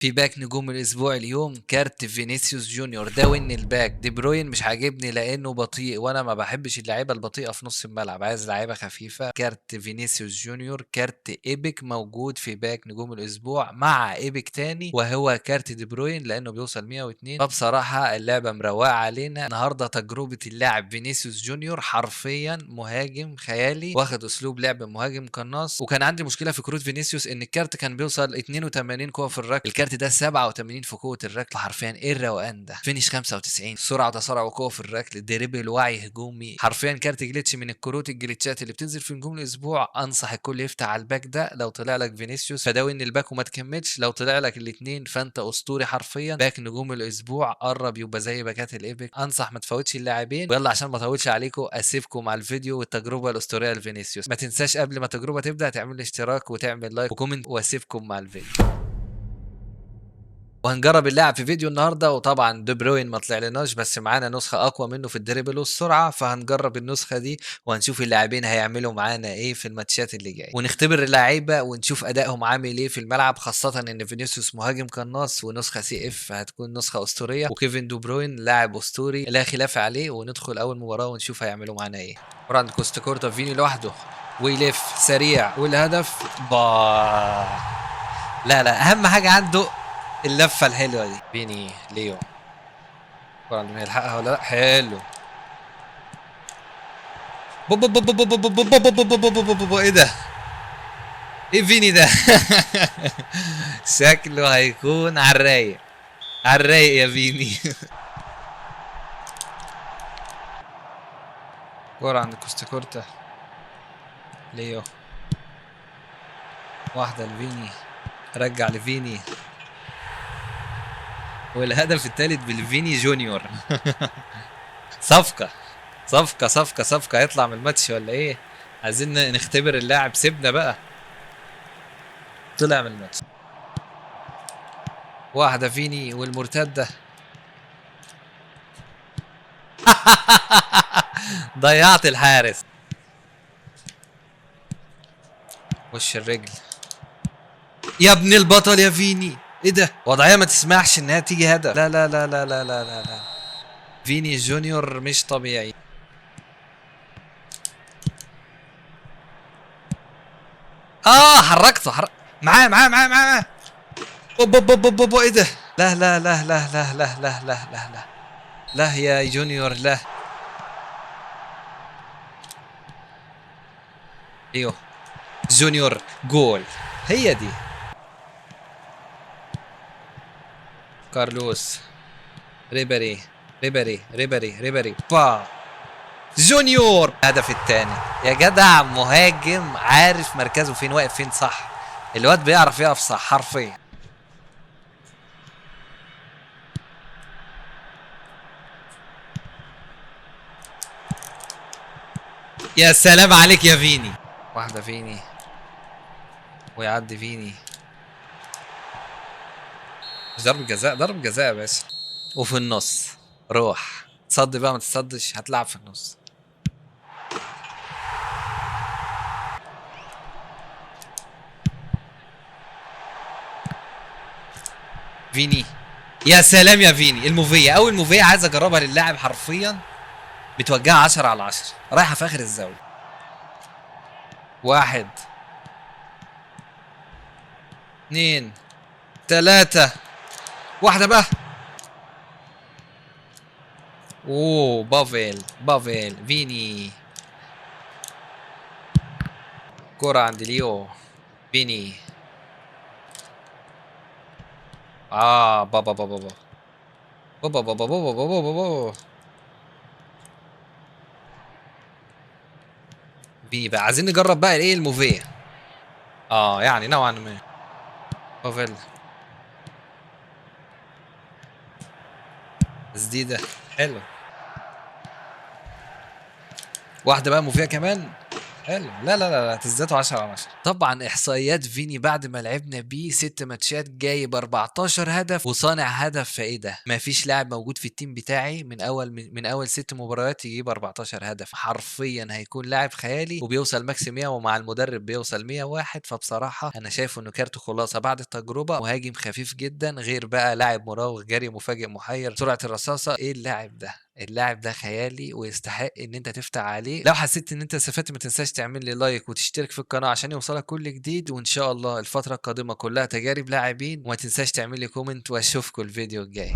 في باك نجوم الاسبوع اليوم كارت فينيسيوس جونيور ده وين الباك. دي بروين مش عاجبني لانه بطيء، وانا ما بحبش اللعيبه البطيئه في نص الملعب، عايز لعيبه خفيفه. كارت فينيسيوس جونيور كارت ايبك موجود في باك نجوم الاسبوع مع ايبك تاني، وهو كارت دي بروين لانه بيوصل 102. فبصراحه اللعبه مروقه علينا النهارده. تجربه اللاعب فينيسيوس جونيور حرفيا مهاجم خيالي، واخد اسلوب لعب مهاجم قناص. وكان عندي مشكله في كروت فينيسيوس ان الكارت كان بيوصل 82 قوه في الركل، الكارت ده 87 في قوه الركل. حرفيا ايه الروقان ده؟ فينيش 95، سرعه تسارع وقوه في الركل، دريبل، وعي هجومي. حرفيا كارت جليتش من الكروت الجليتشات اللي بتنزل في نجوم الاسبوع. انصح الكل يفتح على الباك ده. لو طلع لك فينيسيوس فداوي ان الباك وما تكملش، لو طلع لك الاثنين فانت اسطوري. حرفيا باك نجوم الاسبوع قرب يبقى زي باكات الايبك. انصح ما تفوتش اللاعبين. ويلا عشان ما اطولش عليكم اسيبكم مع الفيديو والتجربه الاسطوريه لفينيسيوس. ما تنساش قبل ما التجربه تبدا تعمل لي اشتراك وتعمل لايك وكومنت، واسيبكم مع الفيديو. وهنجرب اللاعب في فيديو النهارده. وطبعا دي بروين ما طلعلناش، بس معانا نسخه اقوى منه في الدريبل والسرعه، فهنجرب النسخه دي وهنشوف اللاعبين هيعملوا معانا ايه في الماتشات اللي جايه، ونختبر اللعيبه ونشوف ادائهم عامل ايه في الملعب، خاصه ان فينيسيوس مهاجم قناص ونسخه سي اف هتكون نسخه اسطوريه، وكيفن دي بروين لاعب اسطوري لا خلاف عليه. وندخل اول مباراه ونشوف هيعملوا معانا ايه. عند كوستا كورتا فيني لوحده ويلف سريع والهدف لا لا، اهم حاجه عنده اللفه الحلوه دي. فيني ليو طبعا يلحقها ولا لا؟ حلو. ايه ده؟ ايه فيني ده؟ شكله هيكون على الرايق، على الرايق يا فيني. كورة عند كوستا كورتا، ليو واحدة لفيني، رجع لفيني، والهدف الثالث بالفيني جونيور. صفقة صفقة صفقة صفقة، هيطلع من الماتش ولا ايه؟ عايزين نختبر اللاعب، سيبنا بقى. طلع من الماتش. واحدة فيني والمرتدة. ضيعت الحارس. وش الرجل يا ابن البطل يا فيني. ايه ده؟ وضعيه ما تسمحش انها تيجي هدف. لا لا لا لا لا لا لا لا. فيني جونيور مش طبيعي. حركته معاه. بوب ايه ده؟ لا لا لا لا لا لا لا لا لا لا لا يا جونيور لا. ايوه جونيور جول. هي دي كارلوس ريبري با جونيور. الهدف الثاني يا جدع، مهاجم عارف مركزه فين، واقف فين صح. الواد بيعرف يقف صح حرفيا. يا سلام عليك يا فيني. واحدة فيني ويعدي فيني. مش ضربة جزاء؟ ضربة جزاء يا باشا. وفي النص روح تصدي بقى، ما تصدش هتلعب في النص. فيني يا سلام يا فيني. الموفية اول موفية عايز اجربها للاعب، حرفيا متوجهة 10 على 10، رايحة في اخر الزاوية. واحد اثنين ثلاثة. واحدة بقى. اوه بافيل فيني. كرة عند ليو. فيني. بابا. فيني بقى عايزين نجرب بقى ايه الموفيه. يعني نوعا ما. بافيل تسديده حلو. واحده بقى موفيه كمان. حلو. لا، لا، لا، لا، تزدادوا 10 على 10. طبعًا إحصائيات فيني بعد ما لعبنا بيه 6 ماتشات جايب 14 هدف وصانع هدف، فإيه ده! ما فيش لاعب موجود في الteam بتاعي من أول 6 مباريات يجيب 14 هدف، حرفيًا هيكون لاعب خيالي وبيوصل max 100 ومع المدرب بيوصل 101. فبصراحة أنا شايفه إنه كارت خلاصة بعد التجربة، مهاجم خفيف جدًا، غير بقى لاعب مراوغ، جري مفاجئ محير، سرعة الرصاصة. إيه اللاعب ده! اللاعب ده خيالي ويستحق إن أنت تفتح عليه. لو حسيت إن أنت استفدت ما تنساش تعمل لي لايك وتشترك في القناة عشان يوصلك كل جديد، وإن شاء الله الفترة القادمة كلها تجارب لاعبين، وما تنساش تعمل لي كومنت، وأشوفكم الفيديو الجاي.